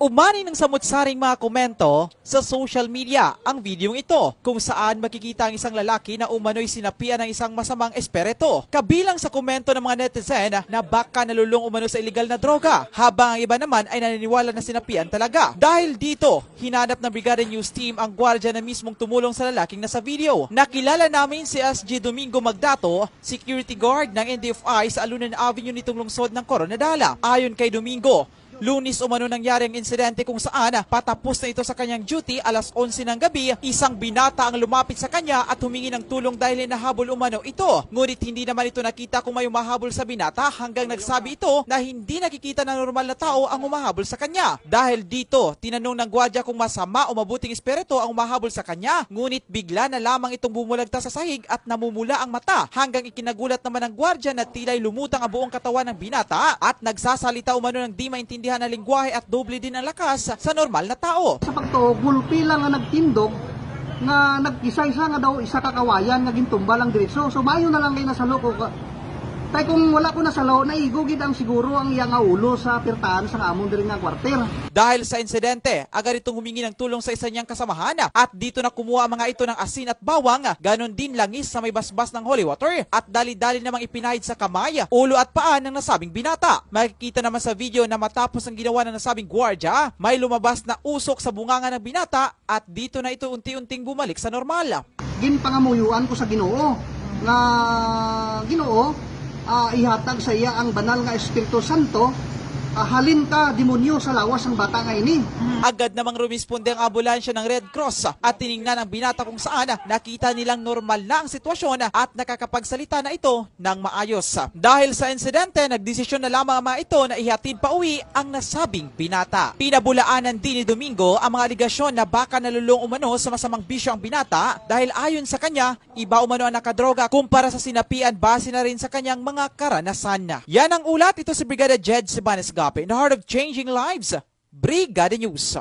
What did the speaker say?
Umani ng samut-saring mga komento sa social media ang videong ito kung saan makikita ang isang lalaki na umano'y sinapian ng isang masamang espiritu. Kabilang sa komento ng mga netizen na baka nalulung umano sa illegal na droga, habang ang iba naman ay naniniwala na sinapian talaga. Dahil dito, hinanap ng Brigada News Team ang gwardiya na mismong tumulong sa lalaking nasa video. Nakilala namin si SG Domingo Magdato, security guard ng NDFI sa Alunan Avenue nitong lungsod ng Coronadala. Ayon kay Domingo, Lunes umano nangyari ang insidente kung saan patapos na ito sa kanyang duty alas 11 ng gabi, isang binata ang lumapit sa kanya at humingi ng tulong dahil nahabol umano ito. Ngunit hindi naman ito nakita kung may umahabol sa binata hanggang nagsabi ito na hindi nakikita na normal na tao ang umahabol sa kanya. Dahil dito, tinanong ng gwardiya kung masama o mabuting espiritu ang umahabol sa kanya. Ngunit bigla na lamang itong bumulagta sa sahig at namumula ang mata hanggang ikinagulat naman ng gwardiya na tila'y lumutang ang buong katawan ng binata at nagsasalita umano ng di maintindihan na lingwahe at doble din ang lakas sa normal na tao. Sa pagtuog, gulpi lang nga nagtindog nga nag-isa-isa nga daw isa kakawayan nga gintumbal ang diretso. So mayo na lang kayo nasalo ko. Tay kung wala ko nasalo, naigugid ang siguro ang iyang ulo sa pirtaan sa amon diri nga kwarter. Dahil sa insidente, agad itong humingi ng tulong sa isa niyang kasamahan at dito na kumuha ang mga ito ng asin at bawang, ganon din langis sa may basbas ng holy water at dali-dali namang ipinahid sa kamay, ulo at paa ng nasabing binata. Makikita naman sa video na matapos ang ginawa ng nasabing gwardya, may lumabas na usok sa bunganga ng binata at dito na ito unti-unting bumalik sa normal. Ginpangamuyuan ko sa Ginoo nga Ginoo, ihatag sa iya ang banal nga Espiritu Santo, halin ka demonyo sa lawas ng bata nga ini. Agad namang rumisponde ang ambulansya ng Red Cross at tiningnan ang binata kung saan nakita nilang normal na ang sitwasyon at nakakapagsalita na ito ng maayos. Dahil sa insidente, nagdesisyon na lamang ang mga ito na ihatid pa uwi ang nasabing binata. Pinabulaanan din ni Domingo ang mga aligasyon na baka nalulung umano sa masamang bisyo ang binata dahil ayon sa kanya, iba umano ang nakadroga kumpara sa sinapian base na rin sa kanyang mga karanasan. Yan ang ulat, ito si Brigada Jed Sibanes Gape in the heart of changing lives. Brigada News.